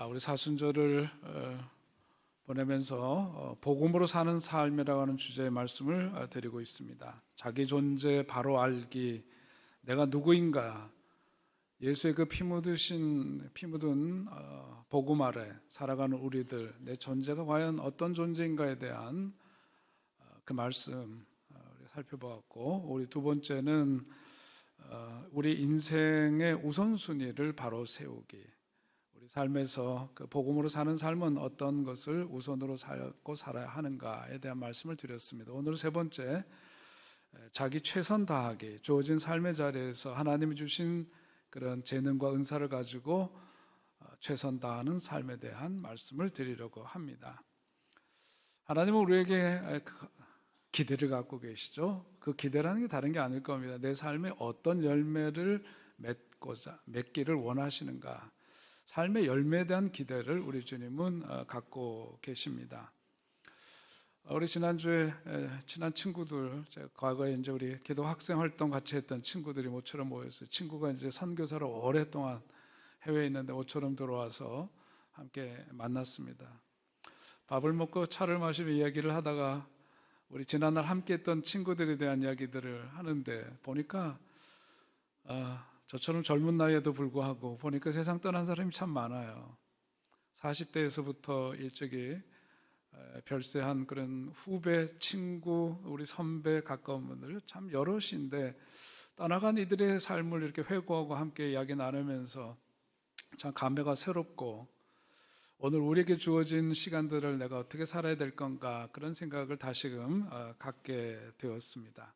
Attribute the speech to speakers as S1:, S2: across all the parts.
S1: 우리 사순절을 보내면서 복음으로 사는 삶이라고 하는 주제의 말씀을 드리고 있습니다. 자기 존재 바로 알기, 내가 누구인가, 예수의 그 피 묻은 복음 아래 살아가는 우리들, 내 존재가 과연 어떤 존재인가에 대한 그 말씀 우리 살펴보았고, 우리 두 번째는 우리 인생의 우선순위를 바로 세우기, 우리 삶에서 그 복음으로 사는 삶은 어떤 것을 우선으로 살고 살아야 하는가에 대한 말씀을 드렸습니다. 오늘 세 번째, 자기 최선 다하기, 주어진 삶의 자리에서 하나님이 주신 그런 재능과 은사를 가지고 최선 다하는 삶에 대한 말씀을 드리려고 합니다. 하나님은 우리에게 기대를 갖고 계시죠. 그 기대라는 게 다른 게 아닐 겁니다. 내 삶에 어떤 열매를 맺기를 원하시는가, 삶의 열매에 대한 기대를 우리 주님은 갖고 계십니다. 우리 지난주에 친한 친구들, 제가 과거에 이제 우리 기도 학생 활동 같이 했던 친구들이 모처럼 모였어요. 친구가 이제 선교사로 오랫동안 해외에 있는데 모처럼 들어와서 함께 만났습니다. 밥을 먹고 차를 마시며 이야기를 하다가 우리 지난날 함께 했던 친구들에 대한 이야기들을 하는데 보니까 저처럼 젊은 나이에도 불구하고 보니까 세상 떠난 사람이 참 많아요. 40대에서부터 일찍이 별세한 그런 후배, 친구, 우리 선배 가까운 분들 참 여럿인데 떠나간 이들의 삶을 이렇게 회고하고 함께 이야기 나누면서 참 감회가 새롭고, 오늘 우리에게 주어진 시간들을 내가 어떻게 살아야 될 건가, 그런 생각을 다시금 갖게 되었습니다.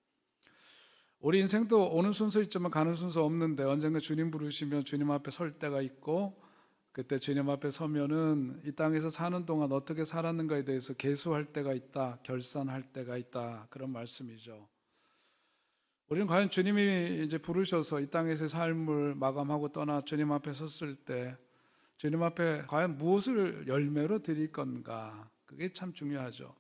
S1: 우리 인생도 오는 순서 있지만 가는 순서 없는데 언젠가 주님 부르시면 주님 앞에 설 때가 있고, 그때 주님 앞에 서면은 이 땅에서 사는 동안 어떻게 살았는가에 대해서 계수할 때가 있다, 결산할 때가 있다, 그런 말씀이죠. 우리는 과연 주님이 이제 부르셔서 이 땅에서의 삶을 마감하고 떠나 주님 앞에 섰을 때 주님 앞에 과연 무엇을 열매로 드릴 건가, 그게 참 중요하죠.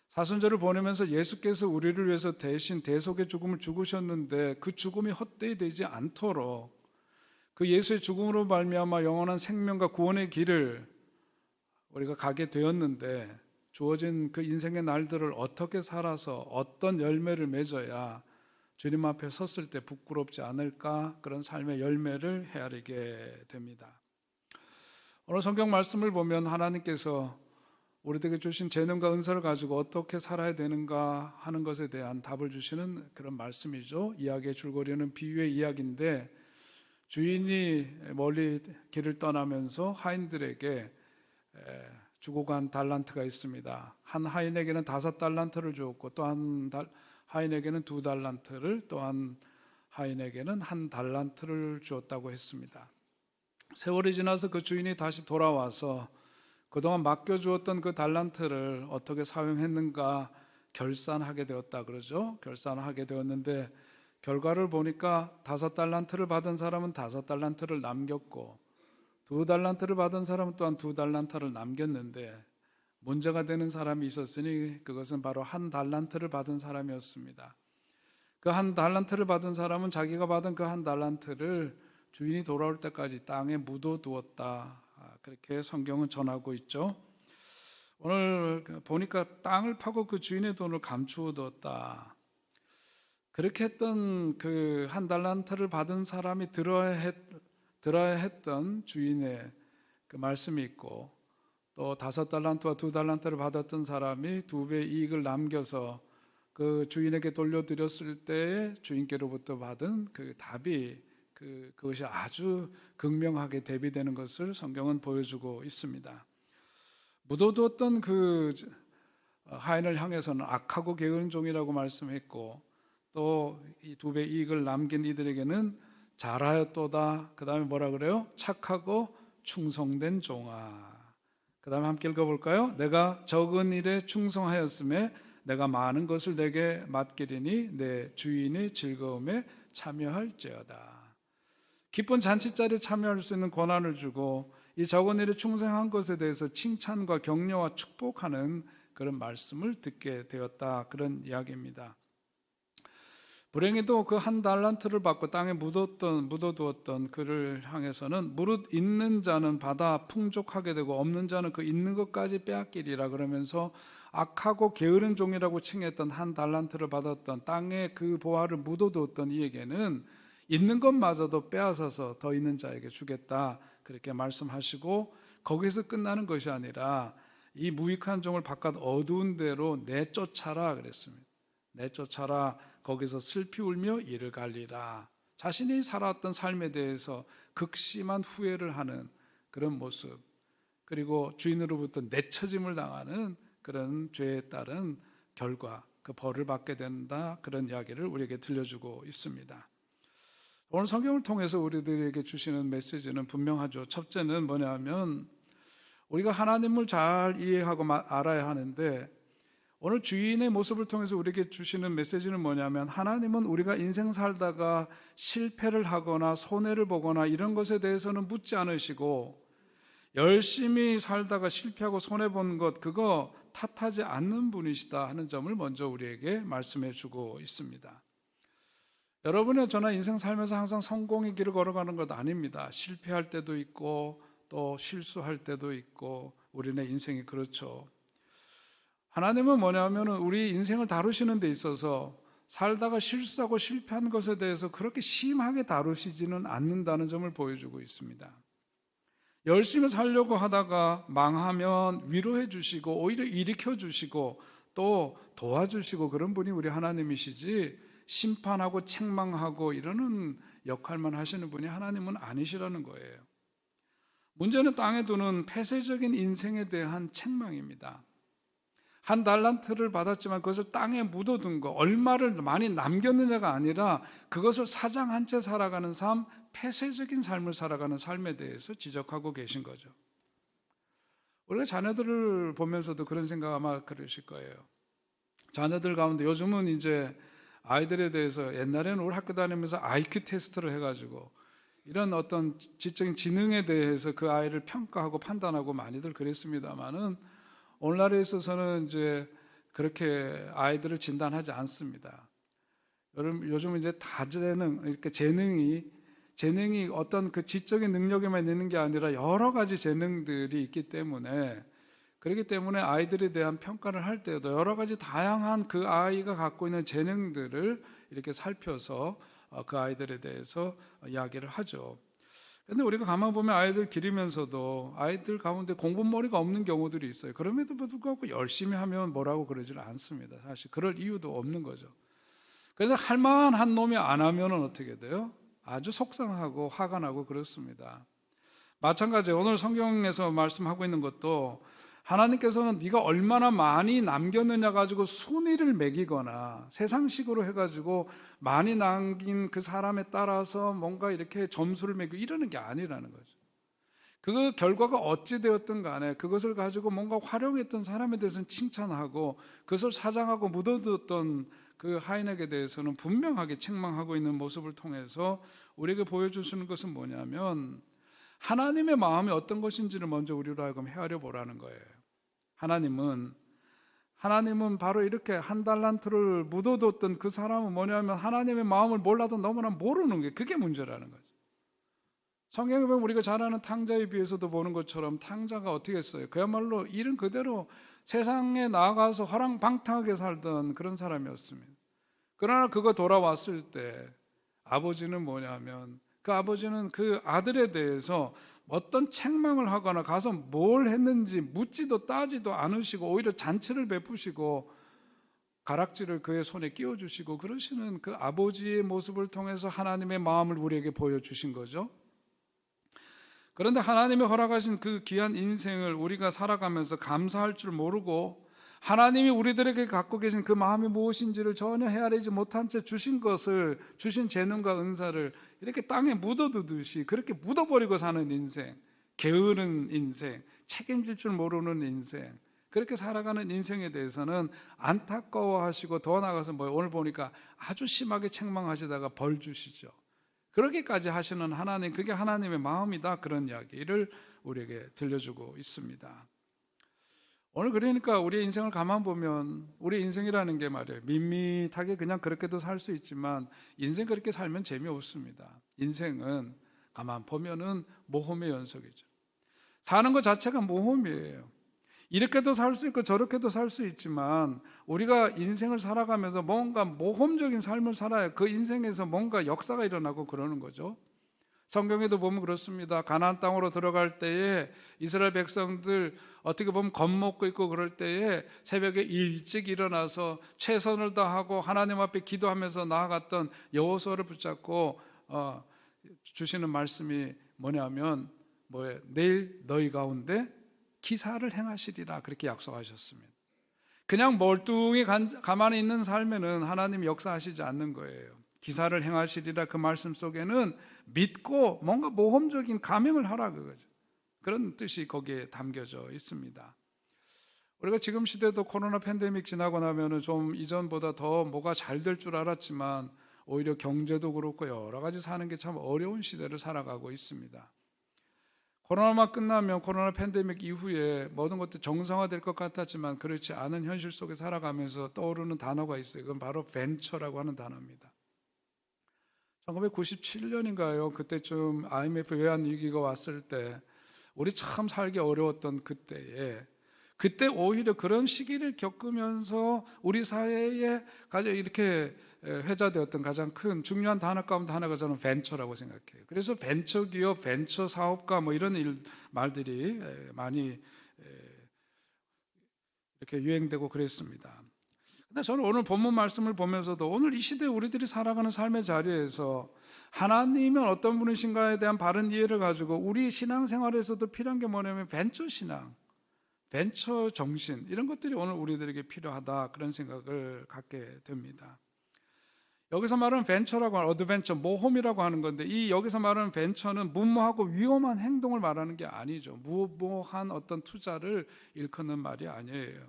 S1: 사순절을 보내면서 예수께서 우리를 위해서 대신 대속의 죽음을 죽으셨는데 그 죽음이 헛되이 되지 않도록 그 예수의 죽음으로 말미암아 영원한 생명과 구원의 길을 우리가 가게 되었는데, 주어진 그 인생의 날들을 어떻게 살아서 어떤 열매를 맺어야 주님 앞에 섰을 때 부끄럽지 않을까, 그런 삶의 열매를 헤아리게 됩니다. 오늘 성경 말씀을 보면 하나님께서 우리에게 주신 재능과 은사를 가지고 어떻게 살아야 되는가 하는 것에 대한 답을 주시는 그런 말씀이죠. 이야기의 줄거리는 비유의 이야기인데, 주인이 멀리 길을 떠나면서 하인들에게 주고 간 달란트가 있습니다. 한 하인에게는 5달란트를 주었고, 또 한 하인에게는 2달란트를, 또 한 하인에게는 1달란트를 주었다고 했습니다. 세월이 지나서 그 주인이 다시 돌아와서 그동안 맡겨주었던 그 달란트를 어떻게 사용했는가 결산하게 되었다 그러죠. 결산하게 되었는데 결과를 보니까 5달란트를 받은 사람은 5달란트를 남겼고, 2달란트를 받은 사람은 또한 2달란트를 남겼는데, 문제가 되는 사람이 있었으니 그것은 바로 1달란트를 받은 사람이었습니다. 그 1달란트를 받은 사람은 자기가 받은 그 1달란트를 주인이 돌아올 때까지 땅에 묻어두었다, 그렇게 성경은 전하고 있죠. 오늘 보니까 땅을 파고 그 주인의 돈을 감추어 두었다, 그렇게 했던 그 1달란트를 받은 사람이 들어야 했던 주인의 그 말씀이 있고, 또 5달란트와 2달란트를 받았던 사람이 2배의 이익을 남겨서 그 주인에게 돌려드렸을 때에 주인께로부터 받은 그 답이 그것이 아주 극명하게 대비되는 것을 성경은 보여주고 있습니다. 묻어두었던 그 하인을 향해서는 악하고 게으른 종이라고 말씀했고, 또 이 2배 이익을 남긴 이들에게는 잘하였도다, 그 다음에 뭐라 그래요? 착하고 충성된 종아. 그 다음에 함께 읽어볼까요? 내가 적은 일에 충성하였음에 내가 많은 것을 내게 맡기리니 내 주인의 즐거움에 참여할지어다. 기쁜 잔치자리에 참여할 수 있는 권한을 주고, 이 적은 일에 충성한 것에 대해서 칭찬과 격려와 축복하는 그런 말씀을 듣게 되었다, 그런 이야기입니다. 불행히도 그 한 달란트를 받고 땅에 묻어두었던 그를 향해서는 무릇 있는 자는 받아 풍족하게 되고 없는 자는 그 있는 것까지 빼앗기리라 그러면서 악하고 게으른 종이라고 칭했던 한 달란트를 받았던 땅에 그 보화를 묻어두었던 이에게는 있는 것마저도 빼앗아서 더 있는 자에게 주겠다 그렇게 말씀하시고, 거기서 끝나는 것이 아니라 이 무익한 종을 바깥 어두운 데로 내쫓아라 그랬습니다. 내쫓아라. 거기서 슬피 울며 이를 갈리라. 자신이 살아왔던 삶에 대해서 극심한 후회를 하는 그런 모습, 그리고 주인으로부터 내처짐을 당하는 그런 죄에 따른 결과, 그 벌을 받게 된다, 그런 이야기를 우리에게 들려주고 있습니다. 오늘 성경을 통해서 우리들에게 주시는 메시지는 분명하죠. 첫째는 뭐냐면 우리가 하나님을 잘 이해하고 알아야 하는데, 오늘 주인의 모습을 통해서 우리에게 주시는 메시지는 뭐냐면, 하나님은 우리가 인생 살다가 실패를 하거나 손해를 보거나 이런 것에 대해서는 묻지 않으시고, 열심히 살다가 실패하고 손해본 것 그거 탓하지 않는 분이시다 하는 점을 먼저 우리에게 말씀해 주고 있습니다. 여러분의 저나 인생 살면서 항상 성공의 길을 걸어가는 것 아닙니다. 실패할 때도 있고 또 실수할 때도 있고, 우리네 인생이 그렇죠. 하나님은 뭐냐면 우리 인생을 다루시는 데 있어서 살다가 실수하고 실패한 것에 대해서 그렇게 심하게 다루시지는 않는다는 점을 보여주고 있습니다. 열심히 살려고 하다가 망하면 위로해 주시고 오히려 일으켜 주시고 또 도와주시고 그런 분이 우리 하나님이시지, 심판하고 책망하고 이러는 역할만 하시는 분이 하나님은 아니시라는 거예요. 문제는 땅에 두는 폐쇄적인 인생에 대한 책망입니다. 한 달란트를 받았지만 그것을 땅에 묻어둔 거, 얼마를 많이 남겼느냐가 아니라 그것을 사장한 채 살아가는 삶, 폐쇄적인 삶을 살아가는 삶에 대해서 지적하고 계신 거죠. 우리가 자녀들을 보면서도 그런 생각 아마 그러실 거예요. 자녀들 가운데 요즘은 이제 아이들에 대해서, 옛날에는 우리 학교 다니면서 IQ 테스트를 해가지고 이런 어떤 지적인 지능에 대해서 그 아이를 평가하고 판단하고 많이들 그랬습니다만은, 오늘날에 있어서는 이제 그렇게 아이들을 진단하지 않습니다. 요즘은 이제 다재능, 이렇게 재능이 어떤 그 지적인 능력에만 있는 게 아니라 여러 가지 재능들이 있기 때문에, 그렇기 때문에 아이들에 대한 평가를 할 때도 여러 가지 다양한 그 아이가 갖고 있는 재능들을 이렇게 살펴서 그 아이들에 대해서 이야기를 하죠. 근데 우리가 가만 보면 아이들 기르면서도 아이들 가운데 공부머리가 없는 경우들이 있어요. 그럼에도 불구하고 열심히 하면 뭐라고 그러지는 않습니다. 사실 그럴 이유도 없는 거죠. 그래서 할 만한 놈이 안 하면은 어떻게 돼요? 아주 속상하고 화가 나고 그렇습니다. 마찬가지예요. 오늘 성경에서 말씀하고 있는 것도, 하나님께서는 네가 얼마나 많이 남겼느냐 가지고 순위를 매기거나 세상식으로 해가지고 많이 남긴 그 사람에 따라서 뭔가 이렇게 점수를 매기고 이러는 게 아니라는 거죠. 그 결과가 어찌 되었든 간에 그것을 가지고 뭔가 활용했던 사람에 대해서는 칭찬하고, 그것을 사장하고 묻어두었던 그 하인에게 대해서는 분명하게 책망하고 있는 모습을 통해서 우리에게 보여주시는 것은 뭐냐면, 하나님의 마음이 어떤 것인지를 먼저 우리로 하여금 헤아려 보라는 거예요. 하나님은 바로 이렇게 한 달란트를 묻어뒀던 그 사람은 뭐냐면, 하나님의 마음을 몰라도 너무나 모르는 게, 그게 문제라는 거죠. 성경에 보면 우리가 잘 아는 탕자에 비해서도 보는 것처럼, 탕자가 어떻게 했어요? 그야말로 이른 그대로 세상에 나가서 허랑방탕하게 살던 그런 사람이었습니다. 그러나 그가 돌아왔을 때 아버지는 뭐냐면, 그 아버지는 그 아들에 대해서 어떤 책망을 하거나 가서 뭘 했는지 묻지도 따지도 않으시고 오히려 잔치를 베푸시고 가락지를 그의 손에 끼워주시고 그러시는 그 아버지의 모습을 통해서 하나님의 마음을 우리에게 보여주신 거죠. 그런데 하나님이 허락하신 그 귀한 인생을 우리가 살아가면서 감사할 줄 모르고, 하나님이 우리들에게 갖고 계신 그 마음이 무엇인지를 전혀 헤아리지 못한 채 주신 것을, 주신 재능과 은사를 이렇게 땅에 묻어두듯이 그렇게 묻어버리고 사는 인생, 게으른 인생, 책임질 줄 모르는 인생, 그렇게 살아가는 인생에 대해서는 안타까워하시고, 더 나아가서 오늘 보니까 아주 심하게 책망하시다가 벌 주시죠. 그렇게까지 하시는 하나님, 그게 하나님의 마음이다, 그런 이야기를 우리에게 들려주고 있습니다. 오늘 그러니까 우리 인생을 가만 보면 우리 인생이라는 게 말이에요, 밋밋하게 그냥 그렇게도 살 수 있지만 인생 그렇게 살면 재미없습니다. 인생은 가만 보면은 모험의 연속이죠. 사는 것 자체가 모험이에요. 이렇게도 살 수 있고 저렇게도 살 수 있지만 우리가 인생을 살아가면서 뭔가 모험적인 삶을 살아야 그 인생에서 뭔가 역사가 일어나고 그러는 거죠. 성경에도 보면 그렇습니다. 가나안 땅으로 들어갈 때에 이스라엘 백성들 어떻게 보면 겁먹고 있고 그럴 때에 새벽에 일찍 일어나서 최선을 다하고 하나님 앞에 기도하면서 나아갔던 여호수아를 붙잡고 주시는 말씀이 뭐냐면 뭐예요? 내일 너희 가운데 기사를 행하시리라 그렇게 약속하셨습니다. 그냥 멀뚱히 가만히 있는 삶에는 하나님 역사하시지 않는 거예요. 기사를 행하시리라 그 말씀 속에는 믿고 뭔가 모험적인 감행을 하라 그거죠. 그런 뜻이 거기에 담겨져 있습니다. 우리가 지금 시대도 코로나 팬데믹 지나고 나면은 좀 이전보다 더 뭐가 잘 될 줄 알았지만 오히려 경제도 그렇고 여러 가지 사는 게 참 어려운 시대를 살아가고 있습니다. 코로나만 끝나면 코로나 팬데믹 이후에 모든 것도 정상화될 것 같았지만 그렇지 않은 현실 속에 살아가면서 떠오르는 단어가 있어요. 그건 바로 벤처라고 하는 단어입니다. 1997년인가요? 그때쯤 IMF 외환위기가 왔을 때 우리 참 살기 어려웠던 그때 오히려 그런 시기를 겪으면서 우리 사회에 가장 이렇게 회자되었던 가장 큰 중요한 단어 가운데 하나가 저는 벤처라고 생각해요. 그래서 벤처기업, 벤처 사업가 뭐 이런 말들이 많이 이렇게 유행되고 그랬습니다. 근데 저는 오늘 본문 말씀을 보면서도 오늘 이 시대에 우리들이 살아가는 삶의 자리에서 하나님은 어떤 분이신가에 대한 바른 이해를 가지고 우리 신앙생활에서도 필요한 게 뭐냐면 벤처 신앙, 벤처 정신 이런 것들이 오늘 우리들에게 필요하다 그런 생각을 갖게 됩니다. 여기서 말하는 벤처라고 하는 어드벤처, 모험이라고 하는 건데 이 여기서 말하는 벤처는 무모하고 위험한 행동을 말하는 게 아니죠. 무모한 어떤 투자를 일컫는 말이 아니에요.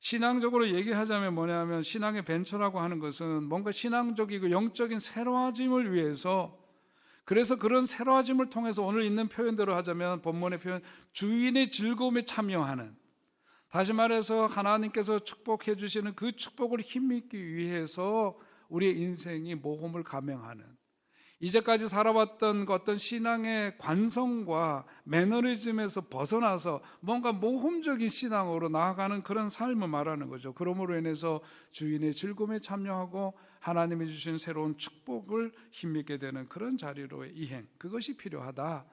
S1: 신앙적으로 얘기하자면 뭐냐면 신앙의 벤처라고 하는 것은 뭔가 신앙적이고 영적인 새로워짐을 위해서 그래서 그런 새로워짐을 통해서 오늘 있는 표현대로 하자면 본문의 표현 주인의 즐거움에 참여하는 다시 말해서 하나님께서 축복해 주시는 그 축복을 힘입기 위해서 우리의 인생이 모험을 감행하는 이제까지 살아왔던 어떤 신앙의 관성과 매너리즘에서 벗어나서 뭔가 모험적인 신앙으로 나아가는 그런 삶을 말하는 거죠. 그러므로 인해서 주인의 즐거움에 참여하고 하나님이 주신 새로운 축복을 힘입게 되는 그런 자리로의 이행, 그것이 필요하다.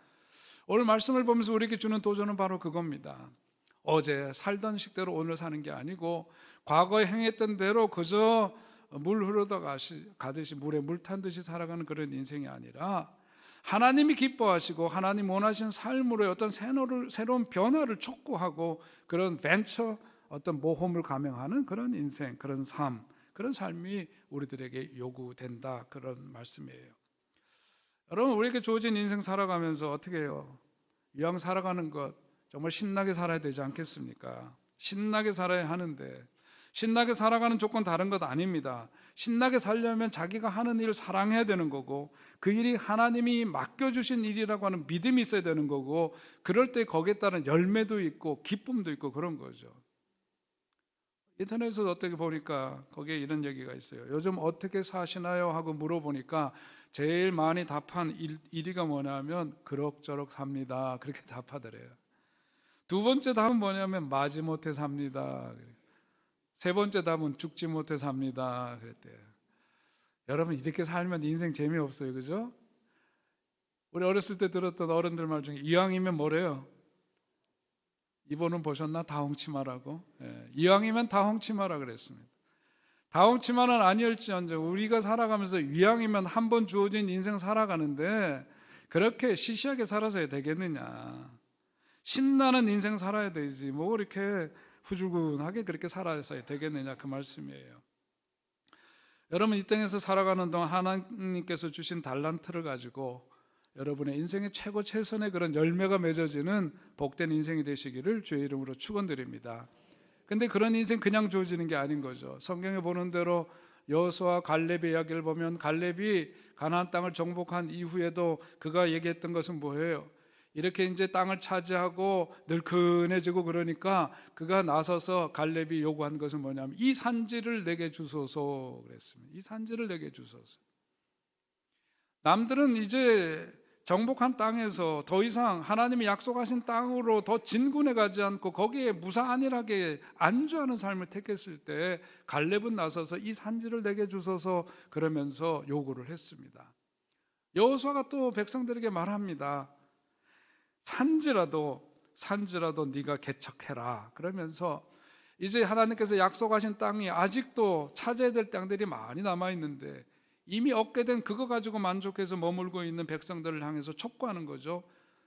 S1: 오늘 말씀을 보면서 우리에게 주는 도전은 바로 그겁니다. 어제 살던 식대로 오늘 사는 게 아니고 과거에 행했던 대로 그저 물 흐르다 가듯이 물에 물 탄 듯이 살아가는 그런 인생이 아니라 하나님이 기뻐하시고 하나님 원하시는 삶으로의 어떤 새로운 변화를 촉구하고 그런 벤처 어떤 모험을 감행하는 그런 인생, 그런 삶, 그런 삶이 우리들에게 요구된다 그런 말씀이에요. 여러분 우리에게 주어진 인생 살아가면서 어떻게 해요? 이왕 살아가는 것 정말 신나게 살아야 되지 않겠습니까? 신나게 살아야 하는데 신나게 살아가는 조건 다른 것 아닙니다. 신나게 살려면 자기가 하는 일을 사랑해야 되는 거고 그 일이 하나님이 맡겨주신 일이라고 하는 믿음이 있어야 되는 거고 그럴 때 거기에 따른 열매도 있고 기쁨도 있고 그런 거죠. 인터넷에서 어떻게 보니까 거기에 이런 얘기가 있어요. 요즘 어떻게 사시나요? 하고 물어보니까 제일 많이 답한 1위가 뭐냐면 그럭저럭 삽니다. 그렇게 답하더래요. 두 번째 답은 뭐냐면 마지못해 삽니다. 세 번째 답은 죽지 못해 삽니다. 그랬대요. 여러분 이렇게 살면 인생 재미없어요. 그죠? 우리 어렸을 때 들었던 어른들 말 중에 이왕이면 뭐래요? 이번은 보셨나? 다홍치마라고. 이왕이면 다홍치마라 그랬습니다. 다홍치마는 아니었지언정 우리가 살아가면서 이왕이면 한 번 주어진 인생 살아가는데 그렇게 시시하게 살아서야 되겠느냐. 신나는 인생 살아야 되지 뭐 이렇게 후줄근하게 그렇게 살아서야 되겠느냐 그 말씀이에요. 여러분 이 땅에서 살아가는 동안 하나님께서 주신 달란트를 가지고 여러분의 인생의 최고 최선의 그런 열매가 맺어지는 복된 인생이 되시기를 주의 이름으로 축원드립니다. 근데 그런 인생 그냥 주어지는 게 아닌 거죠. 성경에 보는 대로 여호수아 갈렙의 이야기를 보면 갈렙이 가나안 땅을 정복한 이후에도 그가 얘기했던 것은 뭐예요? 이렇게 이제 땅을 차지하고 늘큰해지고 그러니까 그가 나서서 갈렙이 요구한 것은 뭐냐면 이 산지를 내게 주소서 그랬습니다. 이 산지를 내게 주소서. 남들은 이제 정복한 땅에서 더 이상 하나님이 약속하신 땅으로 더 진군해 가지 않고 거기에 무사안일하게 안주하는 삶을 택했을 때 갈렙은 나서서 이 산지를 내게 주소서 그러면서 요구를 했습니다. 여호수아가 또 백성들에게 말합니다. 산지라도 네가 개척해라. 그러면서 이제 하나님께서 약속하신 땅이 아직도 차지해야 될 땅들이 많이 남아 있는데 이미 얻게 된 그거 가지고 만족해서 머물고 있는 백성들을 향해서 촉구하는 거죠.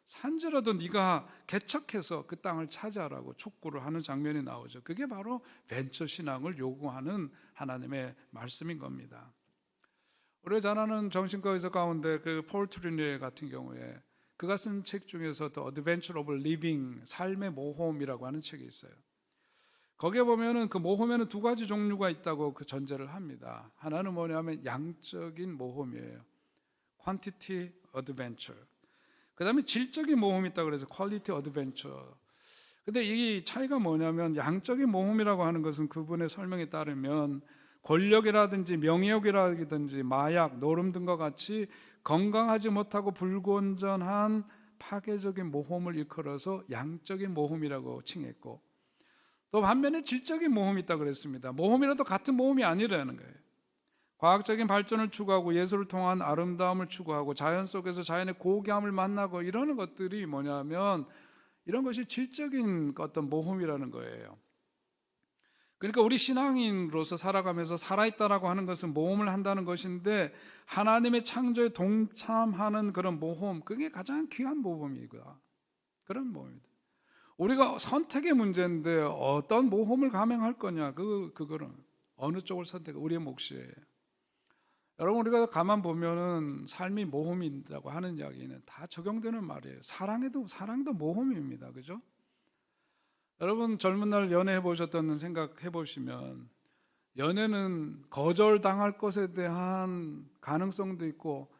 S1: 산지라도 네가 개척해서 그 땅을 차지하라고 촉구를 하는 장면이 나오죠. 그게 바로 벤처 신앙을 요구하는 하나님의 말씀인 겁니다. 우리가 잘 아는 정신과 의사 가운데 그 폴 트리니에 같은 경우에 그가 쓴 책 중에서 The Adventure of Living, 삶의 모험이라고 하는 책이 있어요. 거기에 보면은 그 모험에는 두 가지 종류가 있다고 그 전제를 합니다. 하나는 뭐냐면 양적인 모험이에요. Quantity Adventure. 그 다음에 질적인 모험이 있다고 그래서 Quality Adventure. 근데 이 차이가 뭐냐면 양적인 모험이라고 하는 것은 그분의 설명에 따르면 권력이라든지 명예욕이라든지 마약, 노름 등과 같이 건강하지 못하고 불건전한 파괴적인 모험을 일컬어서 양적인 모험이라고 칭했고 또 반면에 질적인 모험이 있다고 그랬습니다. 모험이라도 같은 모험이 아니라는 거예요. 과학적인 발전을 추구하고 예술을 통한 아름다움을 추구하고 자연 속에서 자연의 고귀함을 만나고 이러는 것들이 뭐냐면 이런 것이 질적인 어떤 모험이라는 거예요. 그러니까 우리 신앙인으로서 살아가면서 살아있다라고 하는 것은 모험을 한다는 것인데 하나님의 창조에 동참하는 그런 모험, 그게 가장 귀한 모험이다. 그런 모험입니다. 우리가 선택의 문제인데 어떤 모험을 감행할 거냐, 그거는 어느 쪽을 선택, 우리의 몫이에요. 여러분 우리가 가만 보면은 삶이 모험이라고 하는 이야기는 다 적용되는 말이에요. 사랑도 모험입니다, 그죠? 여러분 젊은 날 연애해 보셨다는 생각해 보시면 연애는 거절당할 것에 대한 가능성도 있고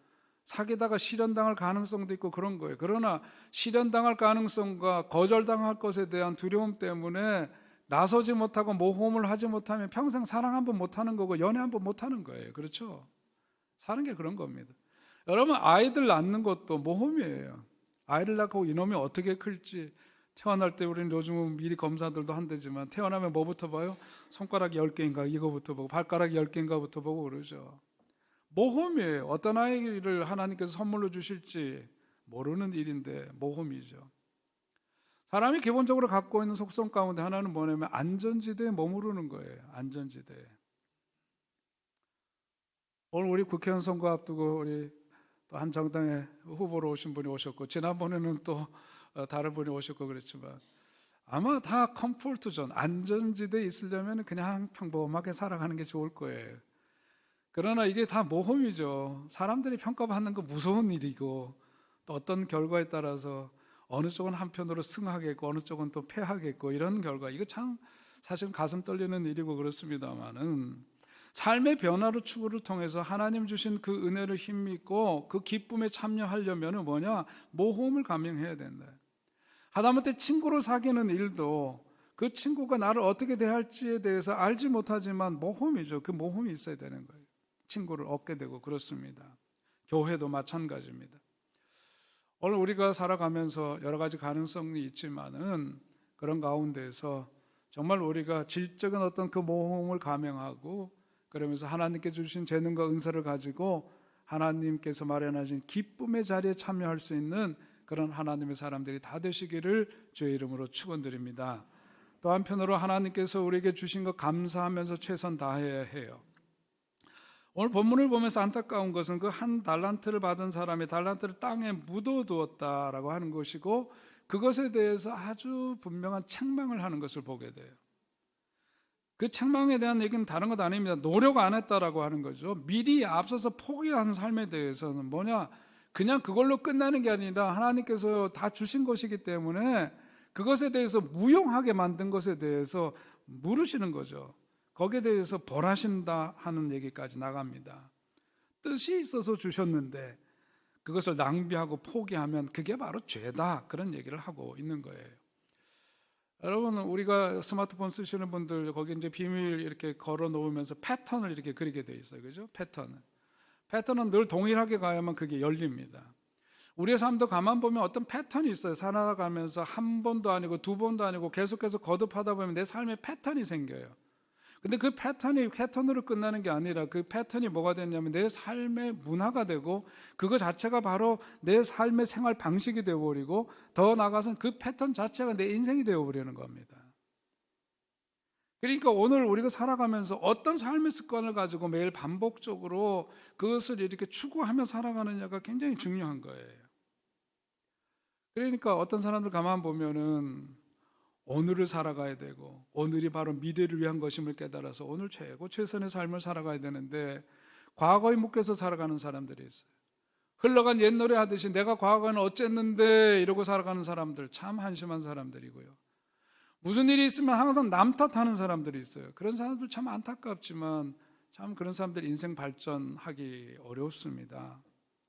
S1: 사귀다가 실현당할 가능성도 있고 그런 거예요. 그러나 실현당할 가능성과 거절당할 것에 대한 두려움 때문에 나서지 못하고 모험을 하지 못하면 평생 사랑 한 번 못하는 거고 연애 한 번 못하는 거예요. 그렇죠? 사는 게 그런 겁니다. 여러분 아이들 낳는 것도 모험이에요. 아이를 낳고 이놈이 어떻게 클지 태어날 때 우리는 요즘은 미리 검사들도 한대지만 태어나면 뭐부터 봐요? 손가락 10개인가 이거부터 보고 발가락 10개인가부터 보고 그러죠. 모험이에요. 어떤 아이를 하나님께서 선물로 주실지 모르는 일인데 모험이죠. 사람이 기본적으로 갖고 있는 속성 가운데 하나는 뭐냐면 안전지대에 머무르는 거예요. 안전지대에. 오늘 우리 국회의원 선거 앞두고 우리 또 한 정당의 후보로 오신 분이 오셨고 지난번에는 또 다른 분이 오셨고 그랬지만 아마 다 컴포트 존, 안전지대에 있으려면 그냥 평범하게 살아가는 게 좋을 거예요. 그러나 이게 다 모험이죠. 사람들이 평가받는 거 무서운 일이고 또 어떤 결과에 따라서 어느 쪽은 한편으로 승하겠고 어느 쪽은 또 패하겠고 이런 결과, 이거 참 사실 가슴 떨리는 일이고 그렇습니다만은 삶의 변화로 추구를 통해서 하나님 주신 그 은혜를 힘입고 그 기쁨에 참여하려면 뭐냐? 모험을 감행해야 된다. 하다못해 친구를 사귀는 일도 그 친구가 나를 어떻게 대할지에 대해서 알지 못하지만 모험이죠. 그 모험이 있어야 되는 거예요. 친구를 얻게 되고 그렇습니다. 교회도 마찬가지입니다. 오늘 우리가 살아가면서 여러 가지 가능성이 있지만은 그런 가운데서 정말 우리가 질적인 어떤 그 모험을 감행하고 그러면서 하나님께 주신 재능과 은사를 가지고 하나님께서 마련하신 기쁨의 자리에 참여할 수 있는 그런 하나님의 사람들이 다 되시기를 주의 이름으로 축원드립니다. 또 한편으로 하나님께서 우리에게 주신 것 감사하면서 최선 다해야 해요. 오늘 본문을 보면서 안타까운 것은 그 한 달란트를 받은 사람이 달란트를 땅에 묻어두었다라고 하는 것이고 그것에 대해서 아주 분명한 책망을 하는 것을 보게 돼요. 그 책망에 대한 얘기는 다른 것 아닙니다. 노력 안 했다라고 하는 거죠. 미리 앞서서 포기한 삶에 대해서는 뭐냐? 그냥 그걸로 끝나는 게 아니라 하나님께서 다 주신 것이기 때문에 그것에 대해서 무용하게 만든 것에 대해서 물으시는 거죠. 거기에 대해서 벌하신다 하는 얘기까지 나갑니다. 뜻이 있어서 주셨는데 그것을 낭비하고 포기하면 그게 바로 죄다, 그런 얘기를 하고 있는 거예요. 여러분, 우리가 스마트폰 쓰시는 분들 거기 이제 비밀 이렇게 걸어 놓으면서 패턴을 이렇게 그리게 돼 있어요. 그죠? 패턴은 늘 동일하게 가야만 그게 열립니다. 우리의 삶도 가만 보면 어떤 패턴이 있어요. 살아가면서 한 번도 아니고 두 번도 아니고 계속해서 거듭하다 보면 내 삶에 패턴이 생겨요. 근데 그 패턴으로 끝나는 게 아니라 그 패턴이 뭐가 됐냐면 내 삶의 문화가 되고 그거 자체가 바로 내 삶의 생활 방식이 되어버리고 더 나아가서는 그 패턴 자체가 내 인생이 되어버리는 겁니다. 그러니까 오늘 우리가 살아가면서 어떤 삶의 습관을 가지고 매일 반복적으로 그것을 이렇게 추구하며 살아가느냐가 굉장히 중요한 거예요. 그러니까 어떤 사람들 가만 보면은 오늘을 살아가야 되고 오늘이 바로 미래를 위한 것임을 깨달아서 오늘 최선의 삶을 살아가야 되는데 과거에 묶여서 살아가는 사람들이 있어요. 흘러간 옛 노래 하듯이 내가 과거에는 어쨌는데 이러고 살아가는 사람들, 참 한심한 사람들이고요. 무슨 일이 있으면 항상 남 탓하는 사람들이 있어요. 그런 사람들 참 안타깝지만 참 그런 사람들 인생 발전하기 어렵습니다.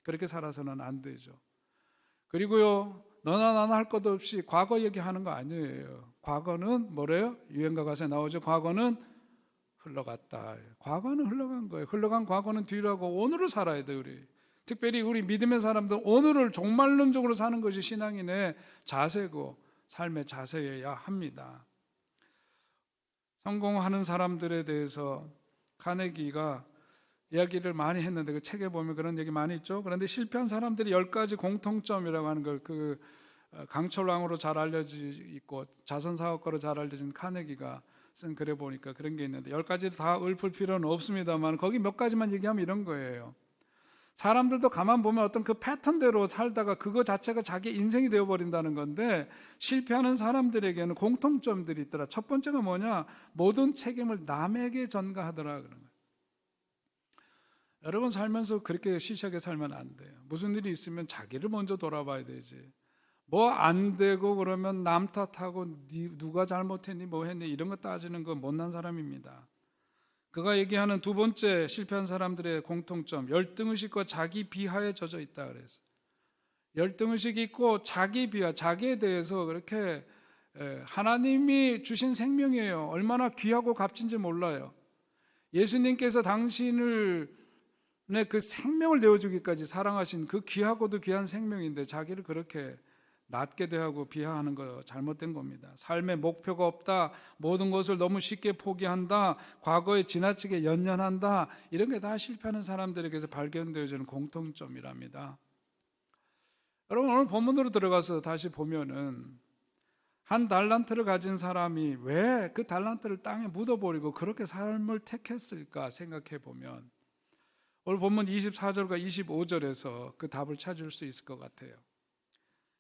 S1: 그렇게 살아서는 안 되죠. 그리고요, 너나 나나 할 것 없이 과거 얘기하는 거 아니에요. 과거는 뭐래요? 유행가 가사에 나오죠. 과거는 흘러갔다. 과거는 흘러간 거예요. 흘러간 과거는 뒤로 하고 오늘을 살아야 돼요. 우리 특별히 우리 믿음의 사람들 오늘을 종말론적으로 사는 것이 신앙인의 자세고 삶의 자세여야 합니다. 성공하는 사람들에 대해서 카네기가 이야기를 많이 했는데 그 책에 보면 그런 얘기 많이 있죠. 그런데 실패한 사람들이 10가지 공통점이라고 하는 걸 그 강철왕으로 잘 알려져 있고 자선사업가로 잘 알려진 카네기가 쓴 글에 보니까 그런 게 있는데 10가지 다 읊을 필요는 없습니다만 거기 몇 가지만 얘기하면 이런 거예요. 사람들도 가만 보면 어떤 그 패턴대로 살다가 그거 자체가 자기 인생이 되어버린다는 건데 실패하는 사람들에게는 공통점들이 있더라. 첫 번째가 뭐냐? 모든 책임을 남에게 전가하더라 그런 거예요. 여러분 살면서 그렇게 시시하게 살면 안 돼요. 무슨 일이 있으면 자기를 먼저 돌아봐야 되지. 뭐 안 되고 그러면 남 탓하고 누가 잘못했니 뭐 했니 이런 거 따지는 건 못난 사람입니다. 그가 얘기하는 두 번째 실패한 사람들의 공통점, 열등의식과 자기 비하에 젖어 있다 그랬어요. 열등의식이 있고 자기 비하, 자기에 대해서 그렇게 하나님이 주신 생명이에요. 얼마나 귀하고 값진지 몰라요. 예수님께서 당신을 그 생명을 내어주기까지 사랑하신 그 귀하고도 귀한 생명인데 자기를 그렇게 낮게 대하고 비하하는 거 잘못된 겁니다. 삶의 목표가 없다, 모든 것을 너무 쉽게 포기한다, 과거에 지나치게 연연한다, 이런 게 다 실패하는 사람들에게서 발견되어지는 공통점이랍니다. 여러분 오늘 본문으로 들어가서 다시 보면은 한 달란트를 가진 사람이 왜 그 달란트를 땅에 묻어버리고 그렇게 삶을 택했을까 생각해 보면 오늘 본문 24절과 25절에서 그 답을 찾을 수 있을 것 같아요.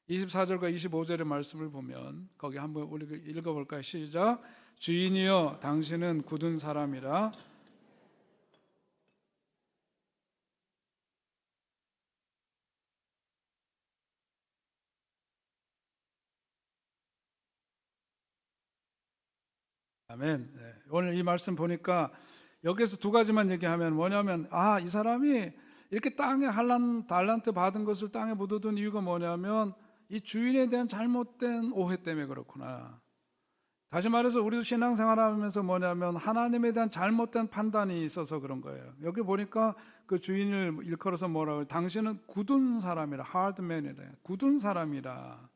S1: 24절과 25절의 말씀을 보면 거기 한번 우리 읽어볼까요? 시작. 주인이여 당신은 굳은 사람이라 아멘. 네. 오늘 이 말씀 보니까 여기서 두 가지만 얘기하면 뭐냐면 이 사람이 이렇게 땅에 달란트 받은 것을 땅에 묻어둔 이유가 뭐냐면 이 주인에 대한 잘못된 오해 때문에 그렇구나. 다시 말해서 우리도 신앙생활하면서 뭐냐면 하나님에 대한 잘못된 판단이 있어서 그런 거예요. 여기 보니까 그 주인을 일컬어서 뭐라고 당신은 굳은 사람이라, 하드맨이라, 굳은 사람이라.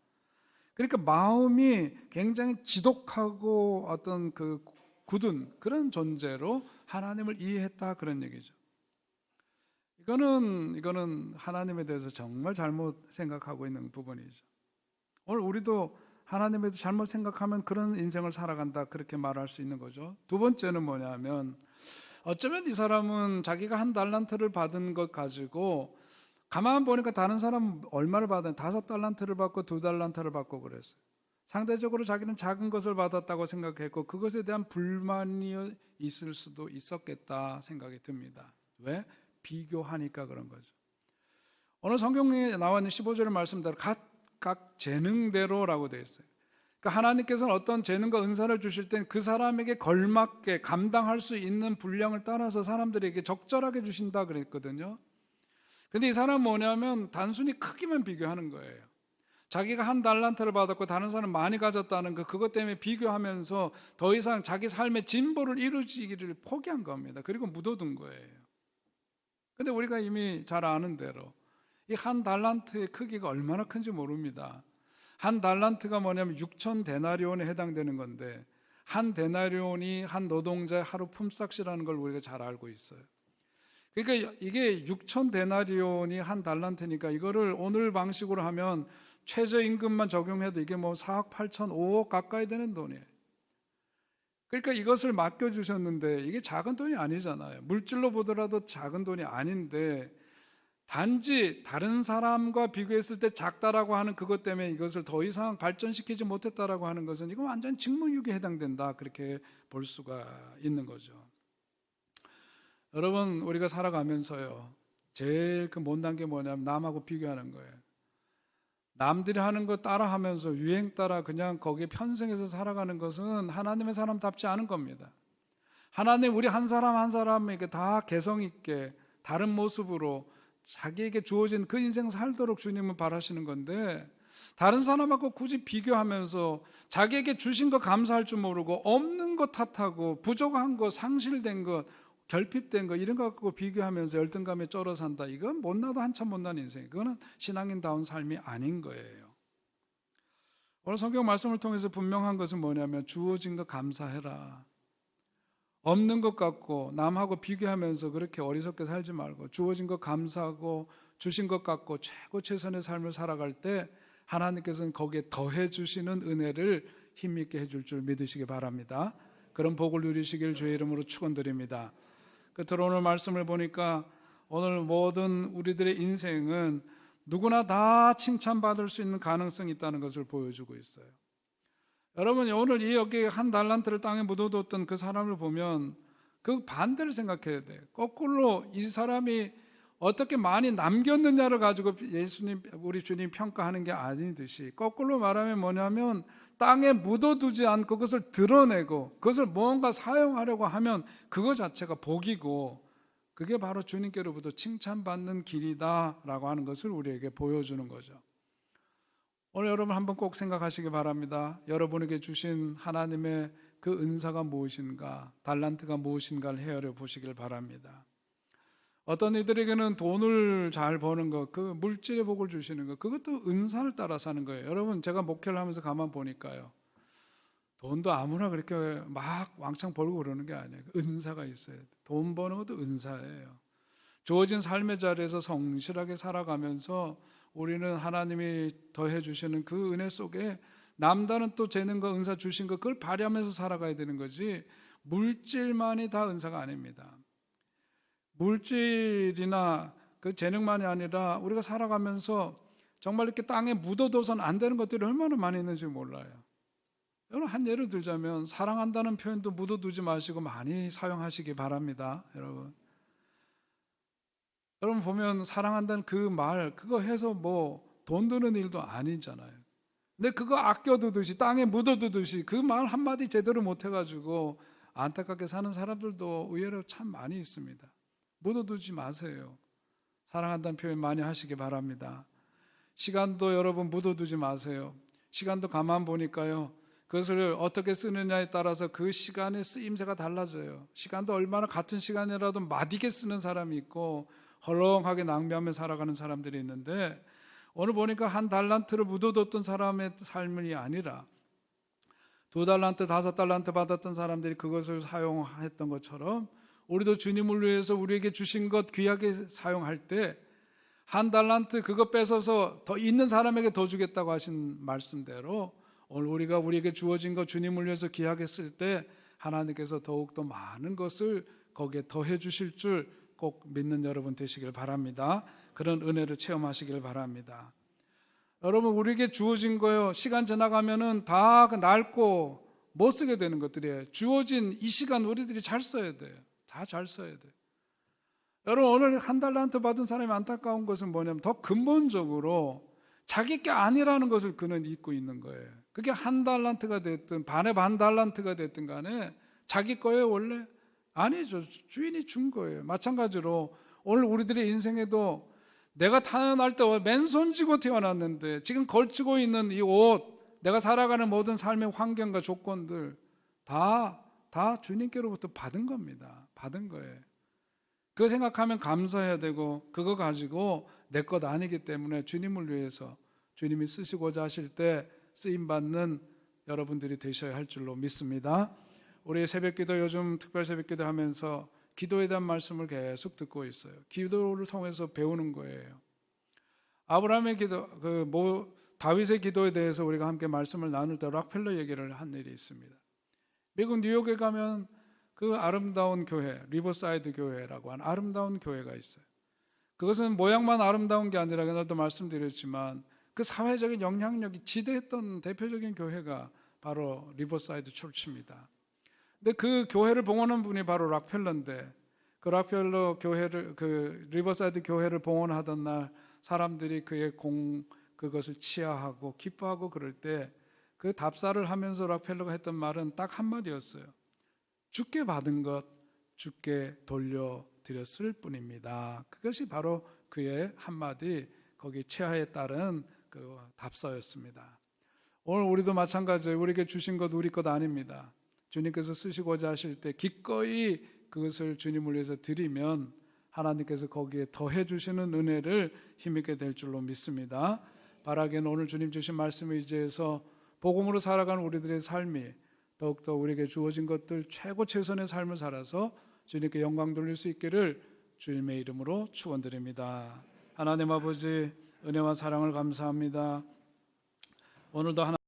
S1: 그러니까 마음이 굉장히 지독하고 어떤 그 굳은 그런 존재로 하나님을 이해했다 그런 얘기죠. 이거는 하나님에 대해서 정말 잘못 생각하고 있는 부분이죠. 오늘 우리도 하나님에 대해서 잘못 생각하면 그런 인생을 살아간다 그렇게 말할 수 있는 거죠. 두 번째는 뭐냐면 어쩌면 이 사람은 자기가 한 달란트를 받은 것 가지고 가만 보니까 다른 사람은 얼마를 받았냐 5달란트를 받고 2달란트를 받고 그랬어요. 상대적으로 자기는 작은 것을 받았다고 생각했고 그것에 대한 불만이 있을 수도 있었겠다 생각이 듭니다. 왜? 비교하니까 그런 거죠. 오늘 성경에 나와 있는 15절의 말씀대로 각각 재능대로라고 되어 있어요. 그러니까 하나님께서는 어떤 재능과 은사를 주실 땐 그 사람에게 걸맞게 감당할 수 있는 분량을 따라서 사람들에게 적절하게 주신다 그랬거든요. 근데 이 사람은 뭐냐면 단순히 크기만 비교하는 거예요. 자기가 한 달란트를 받았고 다른 사람은 많이 가졌다는 그것 때문에 비교하면서 더 이상 자기 삶의 진보를 이루지기를 포기한 겁니다. 그리고 묻어둔 거예요. 근데 우리가 이미 잘 아는 대로 이 한 달란트의 크기가 얼마나 큰지 모릅니다. 한 달란트가 뭐냐면 6천 데나리온에 해당되는 건데, 한 데나리온이 한 노동자의 하루 품삯이라는 걸 우리가 잘 알고 있어요. 그러니까 이게 6천 데나리온이 한 달란트니까 이거를 오늘 방식으로 하면 최저임금만 적용해도 이게 뭐 4억 8천 5억 가까이 되는 돈이에요. 그러니까 이것을 맡겨주셨는데 이게 작은 돈이 아니잖아요. 물질로 보더라도 작은 돈이 아닌데, 단지 다른 사람과 비교했을 때 작다라고 하는 그것 때문에 이것을 더 이상 발전시키지 못했다라고 하는 것은 이건 완전 직무유기에 해당된다, 그렇게 볼 수가 있는 거죠. 여러분, 우리가 살아가면서요, 제일 그 못난 게 뭐냐면 남하고 비교하는 거예요. 남들이 하는 거 따라하면서 유행 따라 그냥 거기에 편승해서 살아가는 것은 하나님의 사람답지 않은 겁니다. 하나님 우리 한 사람 한 사람에게 다 개성 있게 다른 모습으로 자기에게 주어진 그 인생 살도록 주님은 바라시는 건데, 다른 사람하고 굳이 비교하면서 자기에게 주신 거 감사할 줄 모르고 없는 거 탓하고 부족한 거, 상실된 것, 결핍된 거 이런 거 갖고 비교하면서 열등감에 쩔어 산다. 이건 못나도 한참 못난 인생. 이거는 신앙인다운 삶이 아닌 거예요. 오늘 성경 말씀을 통해서 분명한 것은 뭐냐면 주어진 거 감사해라. 없는 것 같고 남하고 비교하면서 그렇게 어리석게 살지 말고 주어진 것 감사하고 주신 것 갖고 최고 최선의 삶을 살아갈 때 하나님께서는 거기에 더해 주시는 은혜를 힘있게 해줄 줄 믿으시기 바랍니다. 그런 복을 누리시길 주의 이름으로 축원드립니다. 끝으로 오늘 말씀을 보니까 오늘 모든 우리들의 인생은 누구나 다 칭찬받을 수 있는 가능성이 있다는 것을 보여주고 있어요. 여러분, 오늘 이 여기 한 달란트를 땅에 묻어뒀던 그 사람을 보면 그 반대를 생각해야 돼요. 거꾸로 이 사람이 어떻게 많이 남겼느냐를 가지고 예수님, 우리 주님 평가하는 게 아니듯이, 거꾸로 말하면 뭐냐면 땅에 묻어두지 않고 그것을 드러내고 그것을 뭔가 사용하려고 하면 그거 자체가 복이고, 그게 바로 주님께로부터 칭찬받는 길이다라고 하는 것을 우리에게 보여주는 거죠. 오늘 여러분 한번 꼭 생각하시기 바랍니다. 여러분에게 주신 하나님의 그 은사가 무엇인가, 달란트가 무엇인가를 헤아려 보시길 바랍니다. 어떤 이들에게는 돈을 잘 버는 것, 그 물질의 복을 주시는 것, 그것도 은사를 따라 사는 거예요. 여러분, 제가 목회를 하면서 가만 보니까요, 돈도 아무나 그렇게 막 왕창 벌고 그러는 게 아니에요. 은사가 있어야 돼요. 돈 버는 것도 은사예요. 주어진 삶의 자리에서 성실하게 살아가면서 우리는 하나님이 더해 주시는 그 은혜 속에 남다른 또 재능과 은사 주신 것, 그걸 발휘하면서 살아가야 되는 거지, 물질만이 다 은사가 아닙니다. 물질이나 그 재능만이 아니라 우리가 살아가면서 정말 이렇게 땅에 묻어둬서는 안 되는 것들이 얼마나 많이 있는지 몰라요. 여러분, 한 예를 들자면 사랑한다는 표현도 묻어두지 마시고 많이 사용하시기 바랍니다. 여러분 보면 사랑한다는 그 말, 그거 해서 뭐 돈 드는 일도 아니잖아요. 근데 그거 아껴두듯이 땅에 묻어두듯이 그 말 한마디 제대로 못해가지고 안타깝게 사는 사람들도 의외로 참 많이 있습니다. 묻어두지 마세요. 사랑한다는 표현 많이 하시기 바랍니다. 시간도 여러분 묻어두지 마세요. 시간도 가만 보니까요, 그것을 어떻게 쓰느냐에 따라서 그 시간의 쓰임새가 달라져요. 시간도 얼마나 같은 시간이라도 맛있게 쓰는 사람이 있고 헐렁하게 낭비하며 살아가는 사람들이 있는데, 오늘 보니까 한 달란트를 묻어뒀던 사람의 삶이 아니라 2달란트, 5달란트 받았던 사람들이 그것을 사용했던 것처럼 우리도 주님을 위해서 우리에게 주신 것 귀하게 사용할 때 한 달란트 그거 뺏어서 더 있는 사람에게 더 주겠다고 하신 말씀대로 오늘 우리가 우리에게 주어진 것 주님을 위해서 귀하게 쓸 때 하나님께서 더욱더 많은 것을 거기에 더해 주실 줄 꼭 믿는 여러분 되시길 바랍니다. 그런 은혜를 체험하시길 바랍니다. 여러분, 우리에게 주어진 거요, 시간 지나가면은 다 낡고 못 쓰게 되는 것들이에요. 주어진 이 시간 우리들이 잘 써야 돼요. 다 잘 써야 돼요. 여러분, 오늘 한 달란트 받은 사람이 안타까운 것은 뭐냐면 더 근본적으로 자기 게 아니라는 것을 그는 잊고 있는 거예요. 그게 한 달란트가 됐든 반의 반 달란트가 됐든 간에 자기 거예요 원래? 아니죠. 주인이 준 거예요. 마찬가지로 오늘 우리들의 인생에도 내가 태어날 때 맨손 쥐고 태어났는데 지금 걸치고 있는 이 옷, 내가 살아가는 모든 삶의 환경과 조건들 다 주님께로부터 받은 겁니다. 받은 거예요. 그거 생각하면 감사해야 되고, 그거 가지고 내 것 아니기 때문에 주님을 위해서 주님이 쓰시고자 하실 때 쓰임받는 여러분들이 되셔야 할 줄로 믿습니다. 우리 새벽기도, 요즘 특별 새벽기도 하면서 기도에 대한 말씀을 계속 듣고 있어요. 기도를 통해서 배우는 거예요. 아브라함의 기도, 다윗의 기도에 대해서 우리가 함께 말씀을 나눌 때 락펠러 얘기를 한 일이 있습니다. 미국 뉴욕에 가면 그 아름다운 교회, 리버사이드 교회라고 하는 아름다운 교회가 있어요. 그것은 모양만 아름다운 게 아니라, 그날도 말씀드렸지만 그 사회적인 영향력이 지대했던 대표적인 교회가 바로 리버사이드 철치입니다. 근데 그 교회를 봉헌한 분이 바로 락펠러인데, 그 락펠러 교회를, 그 리버사이드 교회를 봉헌하던 날 사람들이 그것을 치하하고 기뻐하고 그럴 때 그 답사를 하면서 락펠러가 했던 말은 딱 한마디였어요. 주께 받은 것 주께 돌려드렸을 뿐입니다. 그것이 바로 그의 한마디, 거기 치하에 따른 그 답사였습니다. 오늘 우리도 마찬가지예요. 우리에게 주신 것 우리 것 아닙니다. 주님께서 쓰시고자 하실 때 기꺼이 그것을 주님을 위해서 드리면 하나님께서 거기에 더해 주시는 은혜를 힘입게 될 줄로 믿습니다. 바라기는 오늘 주님 주신 말씀을 의지해서 복음으로 살아가는 우리들의 삶이 더욱더 우리에게 주어진 것들 최고 최선의 삶을 살아서 주님께 영광 돌릴 수 있기를 주님의 이름으로 축원드립니다. 하나님 아버지, 은혜와 사랑을 감사합니다. 오늘도